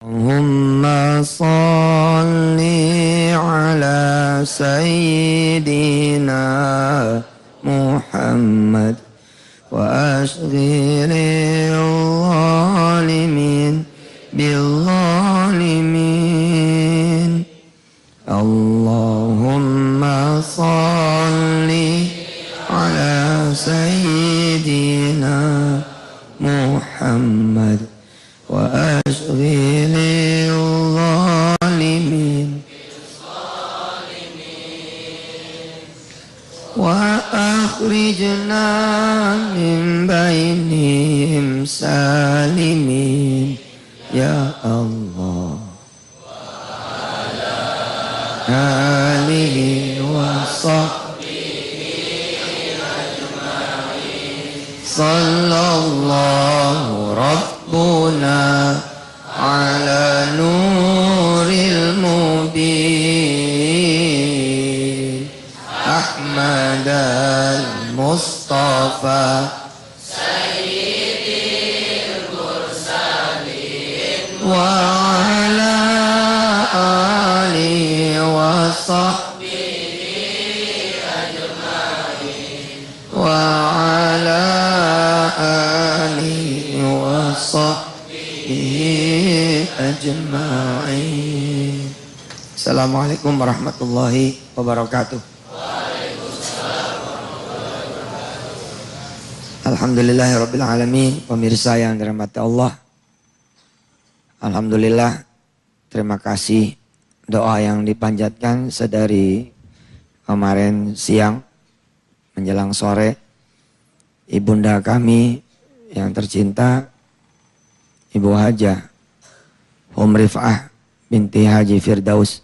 Allahumma salli ala sayyidina Muhammad wa ashghilil zalimin bil zalimin. Allahumma salli ala sayyidina Muhammad wa ashghilil zalimin wa akhrijna min bainihim salimin ya Allah. Alihi wa sahbihi ajma'in. Sallallahu Rabbuna ala nuril mubin Ahmad al-Mustafa Sayyidil Mursalin wa ala alihi wa sahbihi ajma'in wa ala alihi wa sahbihi ajma'in. Assalamualaikum warahmatullahi wabarakatuh. Alhamdulillahirabbil alamin. Pemirsa yang dirahmati Allah, alhamdulillah, terima kasih doa yang dipanjatkan sedari kemarin siang menjelang sore. Ibunda kami yang tercinta, Ibu Hajah Rif'ah binti Haji Firdaus,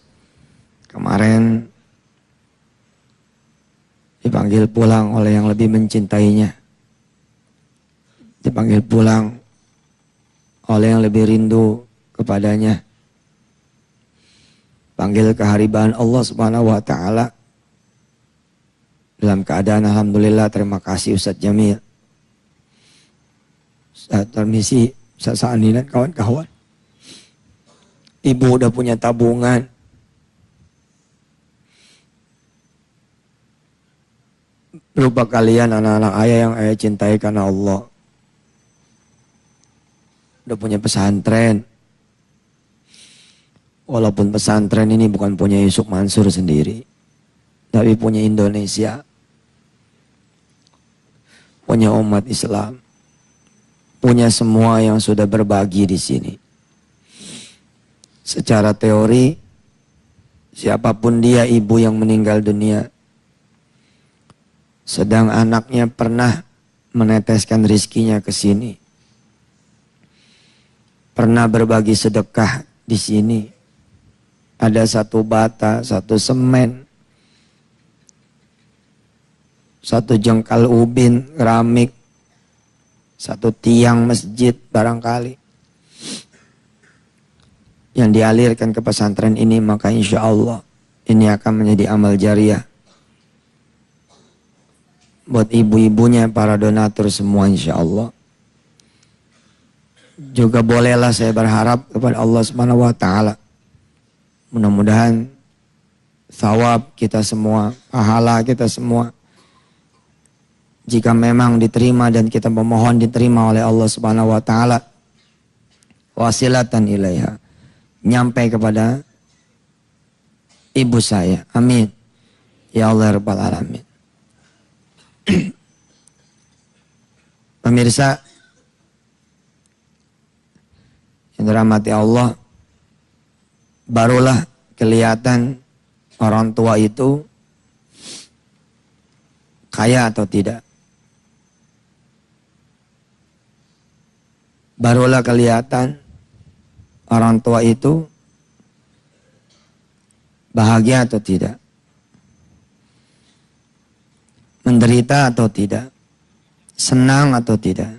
kemarin dipanggil pulang oleh yang lebih mencintainya, dipanggil pulang oleh yang lebih rindu kepadanya, panggil keharibaan Allah Subhanahu wa taala dalam keadaan alhamdulillah. Terima kasih Ustadz Jamil, Ustadz Tarmisi, Ustadz Sa'ani dan kawan-kawan. Ibu udah punya tabungan. Berupa kalian anak-anak ayah yang ayah cintai karena Allah. Udah punya pesantren. Walaupun pesantren ini bukan punya Yusuf Mansur sendiri, tapi punya Indonesia, punya umat Islam, punya semua yang sudah berbagi di sini. Secara teori, siapapun dia ibu yang meninggal dunia, sedang anaknya pernah meneteskan rizkinya ke sini, pernah berbagi sedekah di sini. Ada satu bata, satu semen, satu jengkal ubin, keramik, satu tiang masjid barangkali yang dialirkan ke pesantren ini, maka insya Allah ini akan menjadi amal jariah buat ibu-ibunya, para donatur semua insya Allah. Juga bolehlah saya berharap kepada Allah Subhanahu wa taala, mudah-mudahan thawab kita semua, pahala kita semua, jika memang diterima dan kita memohon diterima oleh Allah Subhanahu wa taala, wasilatan ilaiha, nyampai kepada ibu saya. Amin ya Allah rabbal alamin. Pemirsa yang dirahmati Allah, barulah kelihatan orang tua itu kaya atau tidak. Barulah kelihatan orang tua itu bahagia atau tidak, menderita atau tidak, senang atau tidak.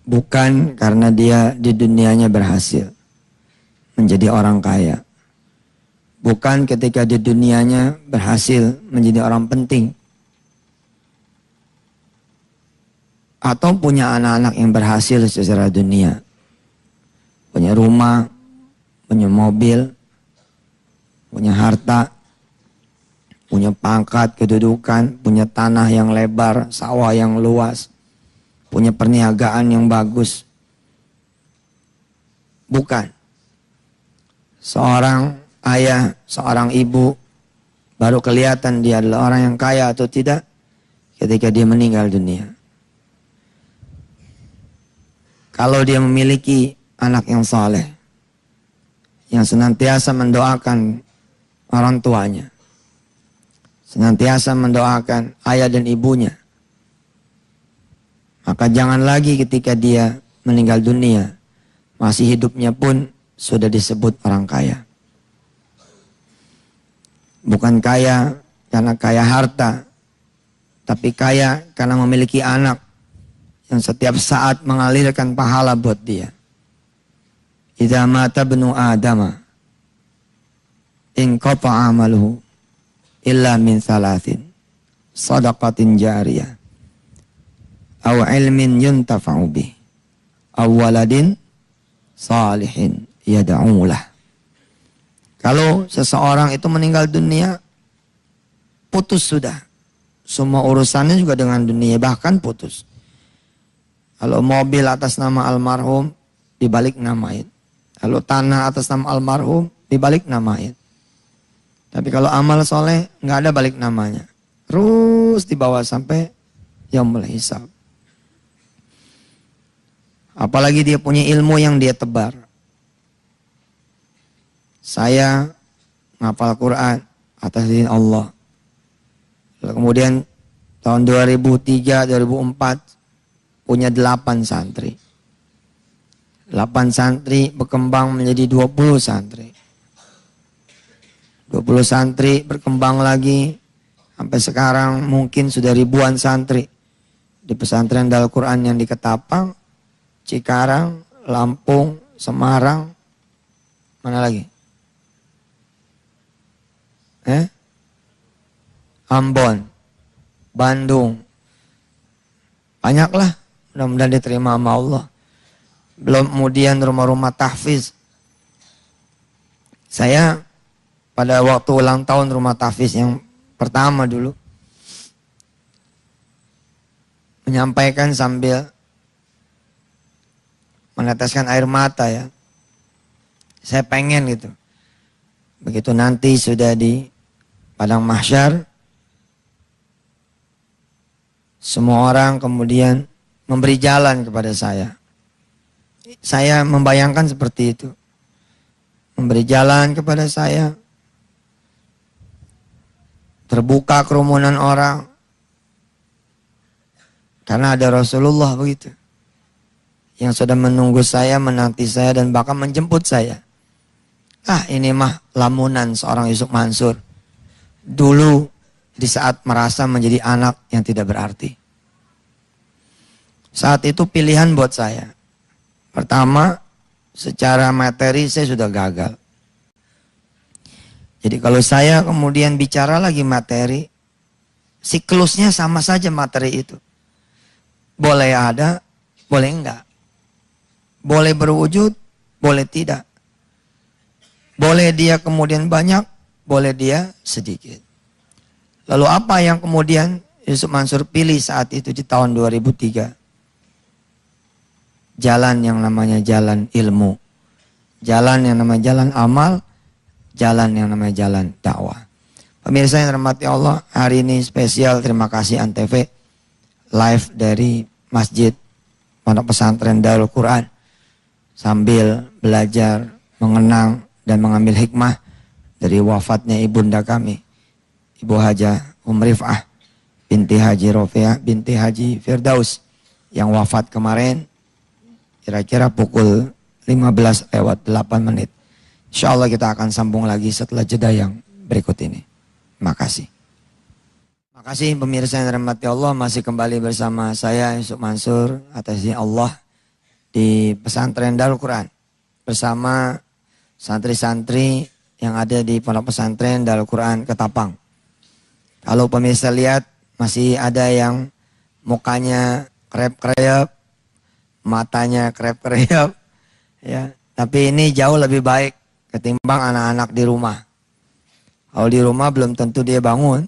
Bukan karena dia di dunianya berhasil menjadi orang kaya, bukan ketika di dunianya berhasil menjadi orang penting, atau punya anak-anak yang berhasil secara dunia, punya rumah, punya mobil, punya harta, punya pangkat, kedudukan, punya tanah yang lebar, sawah yang luas, punya perniagaan yang bagus. Bukan. Seorang ayah, seorang ibu, baru kelihatan dia adalah orang yang kaya atau tidak ketika dia meninggal dunia. Kalau dia memiliki anak yang saleh, yang senantiasa mendoakan orang tuanya, senantiasa mendoakan ayah dan ibunya, maka jangan lagi ketika dia meninggal dunia, masih hidupnya pun sudah disebut orang kaya. Bukan kaya karena kaya harta, tapi kaya karena memiliki anak yang setiap saat mengalirkan pahala buat dia. Idza mata ibnu Adama inqata'a amaluhu illa min thalathin, shadaqatin jariyah, aw ilmin yuntafa'u bih, aw waladin salihin yad'u lah. Kalau seseorang itu meninggal dunia, putus sudah. Semua urusannya juga dengan dunia, bahkan putus. Kalau mobil atas nama almarhum, dibalik namain. Kalau tanah atas nama almarhum, dibalik namain. Tapi kalau amal soleh, nggak ada balik namanya. Terus dibawa sampai yaumul hisab. Apalagi dia punya ilmu yang dia tebar. Saya ngapal Quran atas izin Allah. Kemudian tahun 2003, 2004 punya 8 santri. 8 santri berkembang menjadi 20 santri. 20 santri berkembang lagi sampai sekarang mungkin sudah ribuan santri. Di pesantren Darul Quran yang di Ketapang, Cikarang, Lampung, Semarang, mana lagi? Ambon, Bandung. Banyaklah, mudah-mudahan diterima sama Allah. Belum kemudian rumah-rumah tahfiz. Saya pada waktu ulang tahun rumah tahfiz yang pertama dulu, menyampaikan sambil meneteskan air mata ya. Saya pengen gitu. Begitu nanti sudah di padang mahsyar, semua orang kemudian memberi jalan kepada saya. Saya membayangkan seperti itu. Memberi jalan kepada saya. Terbuka kerumunan orang. Karena ada Rasulullah begitu. Yang sudah menunggu saya, menanti saya, dan bahkan menjemput saya. Ini mah lamunan seorang Yusuf Mansur. Dulu di saat merasa menjadi anak yang tidak berarti. Saat itu pilihan buat saya. Pertama, secara materi saya sudah gagal. Jadi kalau saya kemudian bicara lagi materi, siklusnya sama saja materi itu. Boleh ada, boleh enggak. Boleh berwujud, boleh tidak. Boleh dia kemudian banyak, boleh dia sedikit. Lalu apa yang kemudian Yusuf Mansur pilih saat itu di tahun 2003? Jalan yang namanya jalan ilmu. Jalan yang namanya jalan amal. Jalan yang namanya jalan dakwah. Pemirsa yang dirahmati Allah, hari ini spesial terima kasih Antv live dari Masjid Pondok Pesantren Darul Quran. Sambil belajar, mengenang dan mengambil hikmah dari wafatnya ibunda kami, Ibu Hajah Rif'ah binti Haji Rofiah binti Haji Firdaus yang wafat kemarin kira-kira pukul 15 lewat 8 menit. Insya Allah kita akan sambung lagi setelah jeda yang berikut ini. Terima kasih. Terima kasih pemirsa yang dirahmati Allah, masih kembali bersama saya Yusuf Mansur atas izin Allah di pesantren Darul Quran bersama santri-santri yang ada di Pondok Pesantren Darul Quran Ketapang. Kalau pemirsa lihat masih ada yang mukanya krep-krep, matanya krep-krep, ya, Tapi ini jauh lebih baik ketimbang anak-anak di rumah. Kalau di rumah belum tentu dia bangun.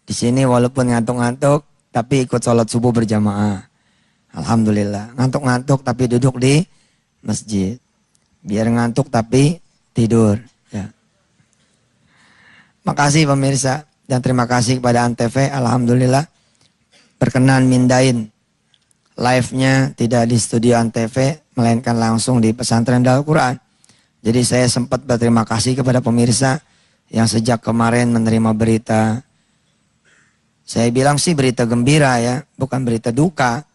Di sini walaupun ngantuk-ngantuk, tapi ikut sholat subuh berjamaah. Alhamdulillah. Ngantuk-ngantuk tapi duduk di masjid. Biar ngantuk tapi tidur. Ya. Makasih pemirsa. Dan terima kasih kepada Antv. Alhamdulillah. Berkenan mindain live-nya tidak di studio Antv. Melainkan langsung di pesantren Darul Quran. Jadi saya sempat berterima kasih kepada pemirsa yang sejak kemarin menerima berita. Saya bilang sih berita gembira ya, bukan berita duka.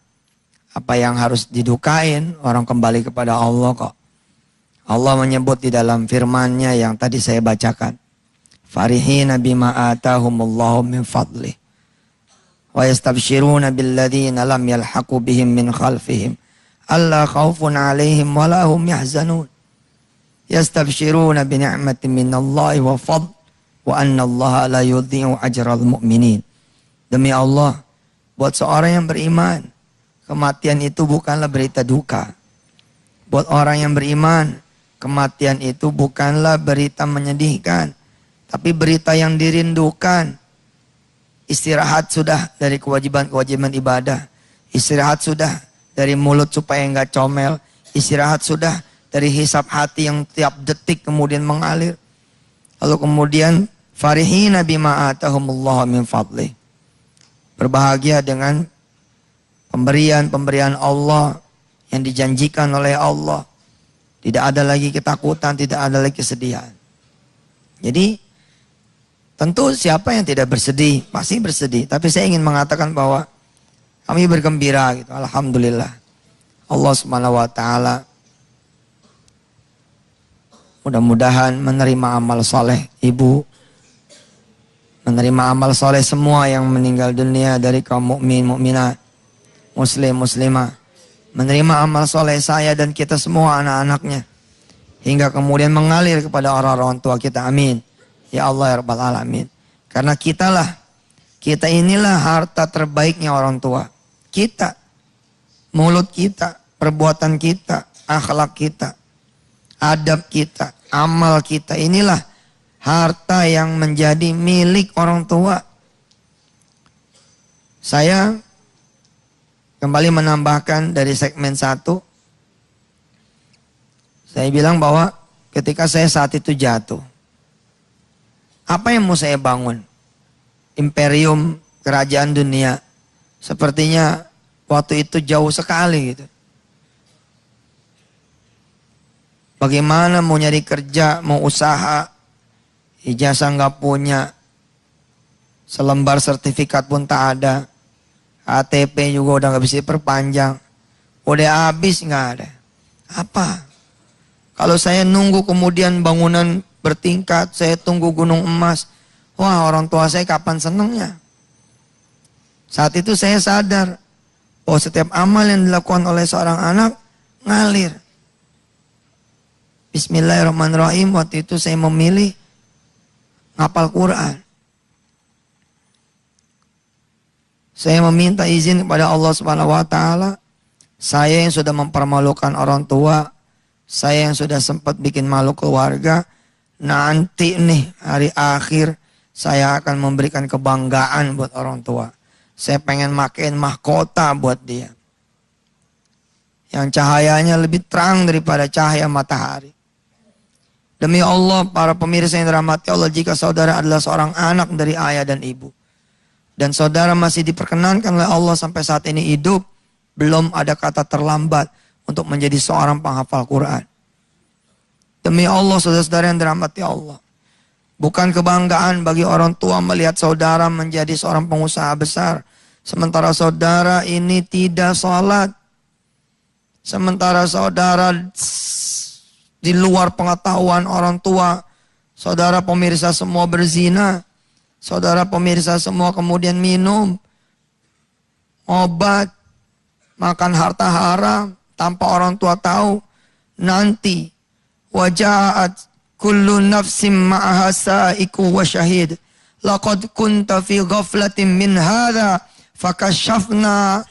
Apa yang harus didukain, orang kembali kepada Allah kok. Allah menyebut di dalam firman-Nya yang tadi saya bacakan. Farihina bima atahumullahu min fadlih. Wa yastabshiruna billadzina lam yalhaqu bihim min khalfihim. Alla khawfun alaihim wa lahum yahzanun. Yastabshiruna bi ni'matin minallahi wa fadl wa anna allaha la yudhi'u ajral mu'minin. Demi Allah, buat seorang yang beriman, kematian itu bukanlah berita duka. Buat orang yang beriman, kematian itu bukanlah berita menyedihkan, tapi berita yang dirindukan. Istirahat sudah dari kewajiban-kewajiban ibadah. Istirahat sudah dari mulut supaya enggak comel. Istirahat sudah dari hisab hati yang tiap detik kemudian mengalir. Lalu kemudian farihina bima atahumullahu min fadlih. Berbahagia dengan pemberian Allah yang dijanjikan oleh Allah. Tidak ada lagi ketakutan, tidak ada lagi kesedihan. Jadi tentu siapa yang tidak bersedih, pasti bersedih. Tapi saya ingin mengatakan bahwa kami bergembira gitu. Alhamdulillah. Allah Subhanahu wa taala mudah-mudahan menerima amal soleh ibu, menerima amal soleh semua yang meninggal dunia dari kaum mukmin, mukminat, muslim, muslimah. Menerima amal soleh saya dan kita semua anak-anaknya. Hingga kemudian mengalir kepada orang-orang tua kita. Amin. Ya Allah ya Rabbal Alamin. Karena kita inilah harta terbaiknya orang tua. Kita, mulut kita, perbuatan kita, akhlak kita, adab kita, amal kita. Inilah harta yang menjadi milik orang tua. Saya kembali menambahkan dari segmen 1. Saya bilang bahwa ketika saya saat itu jatuh, apa yang mau saya bangun? Imperium kerajaan dunia. Sepertinya waktu itu jauh sekali gitu. Bagaimana mau nyari kerja, mau usaha, ijazah nggak punya, selembar sertifikat pun tak ada, KTP juga udah nggak bisa diperpanjang, udah habis nggak ada. Apa? Kalau saya nunggu kemudian bangunan bertingkat, saya tunggu gunung emas, wah orang tua saya kapan senangnya? Saat itu saya sadar bahwa setiap amal yang dilakukan oleh seorang anak ngalir. Bismillahirrahmanirrahim, waktu itu saya memilih ngapal Quran. Saya meminta izin kepada Allah Subhanahu wa taala. Saya yang sudah mempermalukan orang tua, saya yang sudah sempat bikin malu keluarga, nanti nih hari akhir saya akan memberikan kebanggaan buat orang tua. Saya pengen makin mahkota buat dia. Yang cahayanya lebih terang daripada cahaya matahari. Demi Allah, para pemirsa yang dirahmati Allah, jika saudara adalah seorang anak dari ayah dan ibu, dan saudara masih diperkenankan oleh Allah sampai saat ini hidup, belum ada kata terlambat untuk menjadi seorang penghafal Quran. Demi Allah, saudara-saudara yang dirahmati Allah, bukan kebanggaan bagi orang tua melihat saudara menjadi seorang pengusaha besar, sementara saudara ini tidak sholat, sementara saudara di luar pengetahuan orang tua, saudara pemirsa semua berzina, saudara pemirsa semua kemudian minum obat, makan harta haram tanpa orang tua tahu. Nanti waja'at kullu nafsim ma'aha sa'iku wa syahid. Laqad kunta fi ghaflatin min hadha fakashafna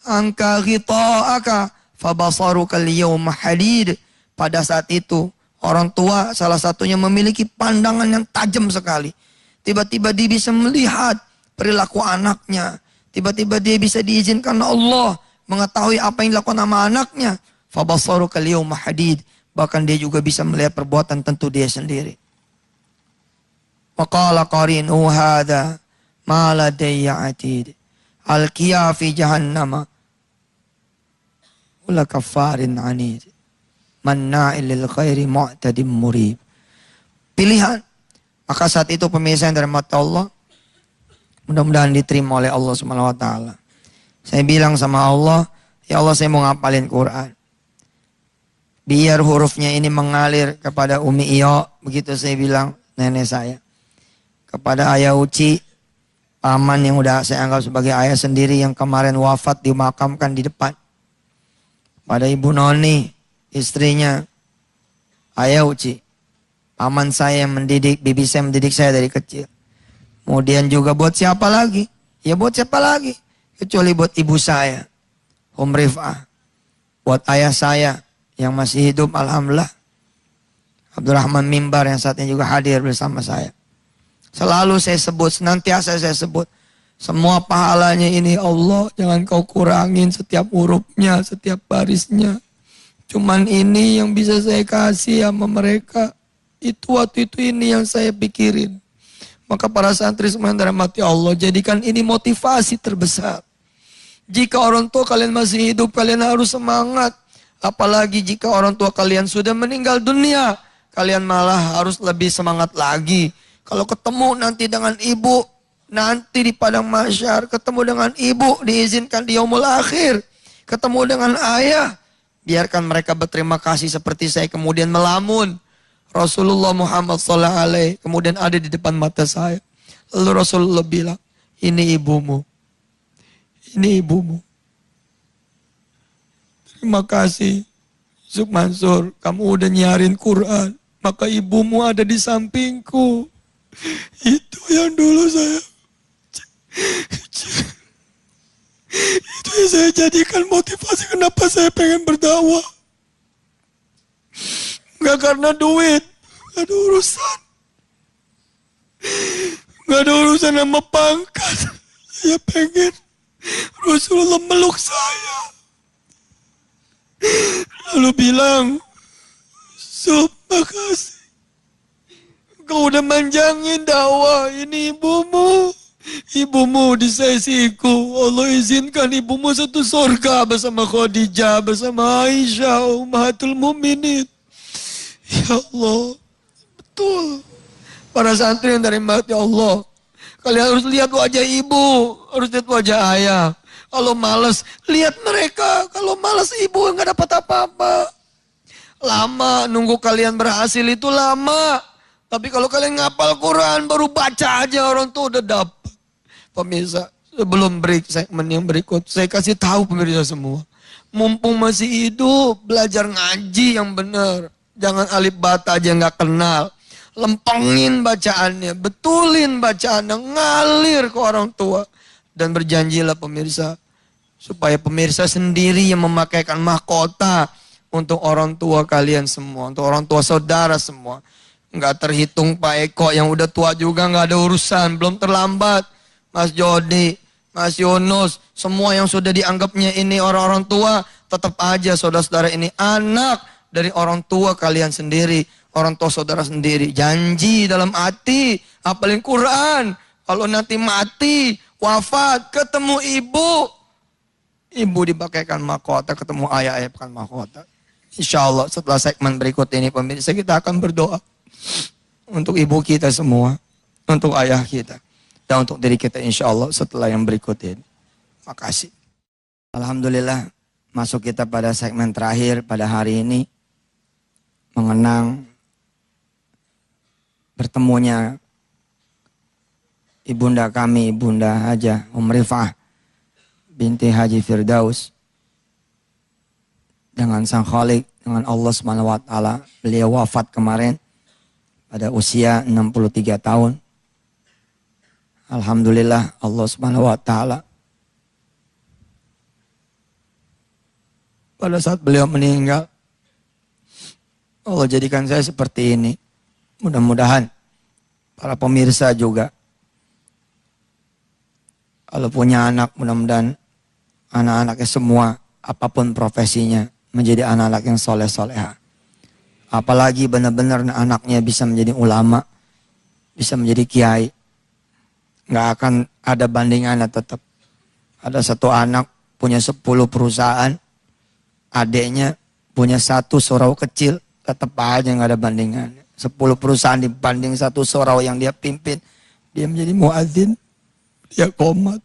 anka ghita'aka fabasaruka al-yawma hadid. Pada saat itu orang tua salah satunya memiliki pandangan yang tajam sekali. Tiba-tiba dia bisa melihat perilaku anaknya. Tiba-tiba dia bisa diizinkan Allah mengetahui apa yang dilakukan sama anaknya. Fabasaru kal yawma hadid. Bahkan dia juga bisa melihat perbuatan tentu dia sendiri. Waqala qarinu hadha ma ladayya atid. Alqiya fi jahannama. Ula kafarin anid. Manna'il lil khairi mu'tadim murib. Pilihan. Maka saat itu pemirsa yang dirahmati Allah, mudah-mudahan diterima oleh Allah Subhanahu wa taala. Saya bilang sama Allah, ya Allah saya mau ngapalin Quran. Biar hurufnya ini mengalir kepada Umi Iyo, begitu saya bilang nenek saya. Kepada Ayah Uci, paman yang udah saya anggap sebagai ayah sendiri yang kemarin wafat dimakamkan di depan. Pada Ibu Noni, istrinya Ayah Uci. Paman saya yang mendidik, bibi saya mendidik saya dari kecil. Kemudian juga buat siapa lagi? Ya buat siapa lagi? Kecuali buat ibu saya, Rif'ah. Buat ayah saya yang masih hidup, alhamdulillah. Abdurrahman Mimbar yang saat ini juga hadir bersama saya. Selalu saya sebut, senantiasa saya sebut. Semua pahalanya ini Allah, jangan kau kurangin setiap hurufnya, setiap barisnya. Cuman ini yang bisa saya kasih sama mereka. Itu waktu itu ini yang saya pikirin. Maka para santri semua yang dirahmati Allah, jadikan ini motivasi terbesar. Jika orang tua kalian masih hidup, kalian harus semangat. Apalagi jika orang tua kalian sudah meninggal dunia, kalian malah harus lebih semangat lagi. Kalau ketemu nanti dengan ibu, nanti di padang mahsyar, ketemu dengan ibu, diizinkan di yaumul akhir. Ketemu dengan ayah, biarkan mereka berterima kasih seperti saya kemudian melamun. Rasulullah Muhammad SAW kemudian ada di depan mata saya. Lalu Rasulullah bilang, ini ibumu. Ini ibumu. Terima kasih Yusuf Mansur, kamu udah nyiarin Quran. Maka ibumu ada di sampingku. Itu yang dulu saya. Itu yang saya jadikan motivasi kenapa saya pengen berdakwah. Gak karena duit, gak ada urusan. Gak ada urusan sama pangkat. Saya pengen Rasulullah meluk saya. Lalu bilang, Sub, makasih. Kau udah manjangin dakwah, ini ibumu. Ibumu di sisiku. Allah izinkan ibumu satu surga bersama Khadijah, bersama Aisyah, Ummahatul Mukminin. Ya Allah, betul. Para santri yang dari mati Allah, kalian harus lihat wajah ibu, harus lihat wajah ayah. Kalau malas, lihat mereka. Kalau malas ibu nggak dapat apa-apa. Lama nunggu kalian berhasil itu lama. Tapi kalau kalian ngapal Quran, baru baca aja orang tuh udah dapat. Pemirsa, sebelum break segmen yang berikut, saya kasih tahu pemirsa semua. Mumpung masih hidup, belajar ngaji yang benar. Jangan alif bata aja nggak kenal. Lempengin bacaannya, betulin bacaannya, ngalir ke orang tua. Dan berjanjilah pemirsa, supaya pemirsa sendiri yang memakaikan mahkota untuk orang tua kalian semua, untuk orang tua saudara semua. Nggak terhitung Pak Eko yang udah tua juga nggak ada urusan, belum terlambat. Mas Jody, Mas Yunus, semua yang sudah dianggapnya ini orang-orang tua, tetap aja saudara-saudara ini anak dari orang tua kalian sendiri, orang tua saudara sendiri. Janji dalam hati, hafalin Quran. Kalau nanti mati, wafat, ketemu ibu. Ibu dipakaikan mahkota, ketemu ayah pakai mahkota. Insya Allah setelah segmen berikut ini pemirsa kita akan berdoa. Untuk ibu kita semua, untuk ayah kita. Dan untuk diri kita insya Allah setelah yang berikut ini. Makasih. Alhamdulillah masuk kita pada segmen terakhir pada hari ini. Mengenang bertemunya ibunda kami, Bunda Hajah Rif'ah binti Haji Firdaus dengan Sang Khalik, dengan Allah SWT. Beliau wafat kemarin pada usia 63 tahun. Alhamdulillah Allah SWT pada saat beliau meninggal, Allah jadikan saya seperti ini. Mudah-mudahan para pemirsa juga, kalau punya anak, mudah-mudahan anak-anaknya semua, apapun profesinya, menjadi anak-anak yang soleh-soleha. Apalagi benar-benar anaknya bisa menjadi ulama, bisa menjadi kiai. Nggak akan ada bandingannya tetap. Ada satu anak punya 10 perusahaan, adiknya punya 1 surau kecil, tetap aja nggak ada bandingannya. 10 perusahaan dibanding 1 surau yang dia pimpin, dia menjadi muadzin, dia qomat,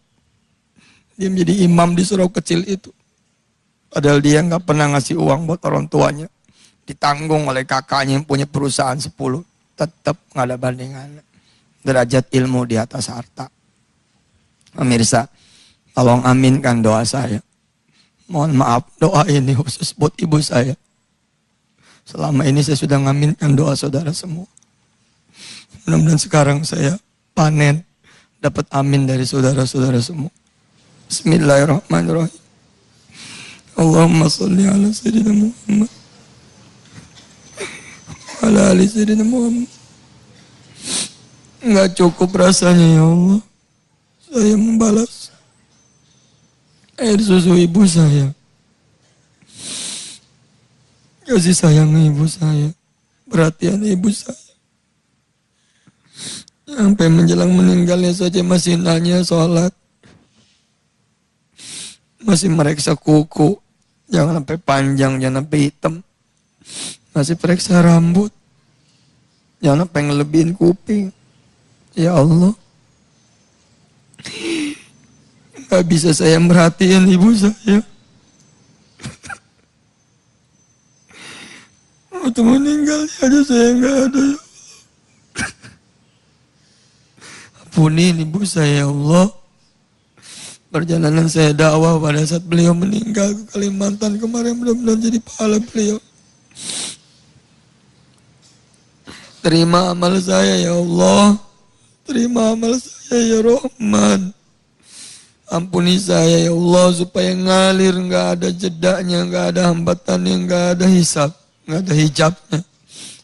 dia menjadi imam di surau kecil itu. Padahal dia nggak pernah ngasih uang buat orang tuanya, ditanggung oleh kakaknya yang punya perusahaan 10, tetap nggak ada bandingannya. Derajat ilmu di atas harta. Pemirsa, tolong aminkan doa saya. Mohon maaf, doa ini khusus buat ibu saya. Selama ini saya sudah ngaminkan doa saudara semua. Mudah-mudahan sekarang saya panen, dapat amin dari saudara-saudara semua. Bismillahirrahmanirrahim. Allahumma salli ala Sayyidina Muhammad. Ala ali Sayyidina Muhammad. Enggak cukup rasanya ya Allah. Saya membalas air susu ibu saya. Kasih sayang ibu saya. Perhatian ibu saya. Sampai menjelang meninggalnya saja masih nanya sholat. Masih meriksa kuku. Jangan sampai panjang, jangan sampai hitam. Masih periksa rambut. Jangan sampai ngelebihin kuping. Ya Allah. Gak bisa saya merhatiin ibu saya. Waktu meninggal aja saya gak ada. Ya ampunin ibu saya ya Allah. Perjalanan saya dakwah pada saat beliau meninggal ke Kalimantan kemarin, mudah-mudahan jadi pahala beliau. Terima amal saya ya Allah. Terima amal saya ya Rahman. Ampuni saya ya Allah supaya ngalir, nggak ada jedaknya, nggak ada hambatannya, nggak ada hisab, nggak ada hijabnya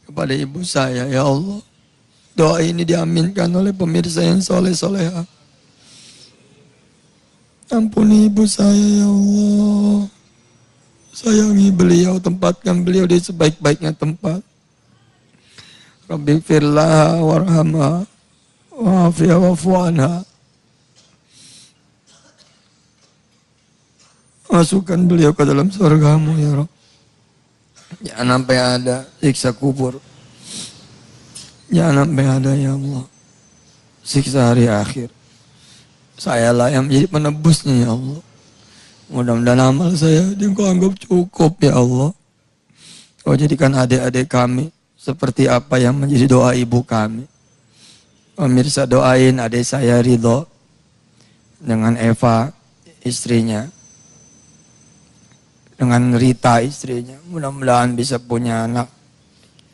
kepada ibu saya ya Allah. Doa ini diaminkan oleh pemirsa yang soleh-soleha. Ampuni ibu saya ya Allah. Sayangi beliau, tempatkan beliau di sebaik-baiknya tempat. Rabbi firlaha warhamha wa'afiyah wa'fu anha. Masukkan beliau ke dalam surgamu ya Rabb. Jangan sampai ada siksa kubur. Jangan sampai ada ya Allah siksa hari akhir. Sayalah yang menjadi penebusnya ya Allah. Mudah-mudahan amal saya Engkau anggap cukup ya Allah. Kau jadikan adik-adik kami seperti apa yang menjadi doa ibu kami. Pemirsa doain adik saya Ridho dengan Eva istrinya, dengan Rita istrinya. Mudah-mudahan bisa punya anak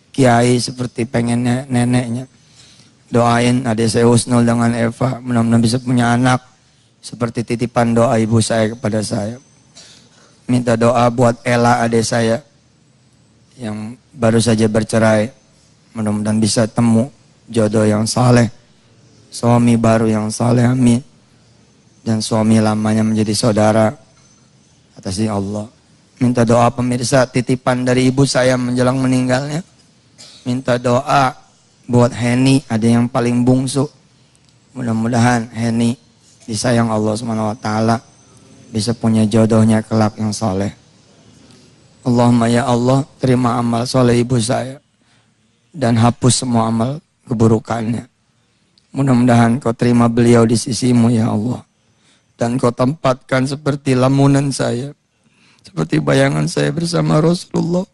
kiai seperti pengennya neneknya. Doain adik saya Husnul dengan Eva, mudah-mudahan bisa punya anak seperti titipan doa ibu saya kepada saya. Minta doa buat Ella adik saya yang baru saja bercerai. Mudah-mudahan bisa temu jodoh yang saleh, suami baru yang saleh, amin. Dan suami lamanya menjadi saudara atas izin Allah. Minta doa pemirsa titipan dari ibu saya menjelang meninggalnya. Minta doa buat Heni, ada yang paling bungsu. Mudah-mudahan Heni disayang Allah SWT, bisa punya jodohnya kelak yang soleh. Allahumma ya Allah, terima amal soleh ibu saya dan hapus semua amal keburukannya. Mudah-mudahan kau terima beliau di sisimu ya Allah. Dan kau tempatkan seperti lamunan saya, seperti bayangan saya bersama Rasulullah,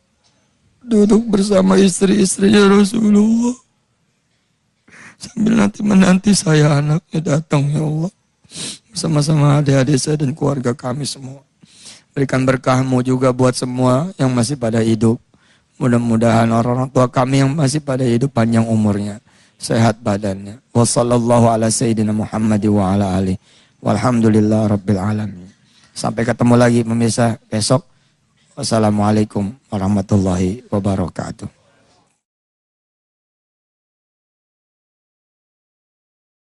duduk bersama istri-istrinya Rasulullah, sambil nanti menanti saya anaknya datang ya Allah, bersama-sama adik-adik saya dan keluarga kami semua. Berikan berkah-Mu juga buat semua yang masih pada hidup. Mudah-mudahan orang-orang tua kami yang masih pada hidup panjang umurnya, sehat badannya. Wassallallahu ala sayyidina Muhammad wa ala alihi walhamdulillah rabbil alamin. Sampai ketemu lagi pemirsa besok. Wassalamualaikum warahmatullahi wabarakatuh.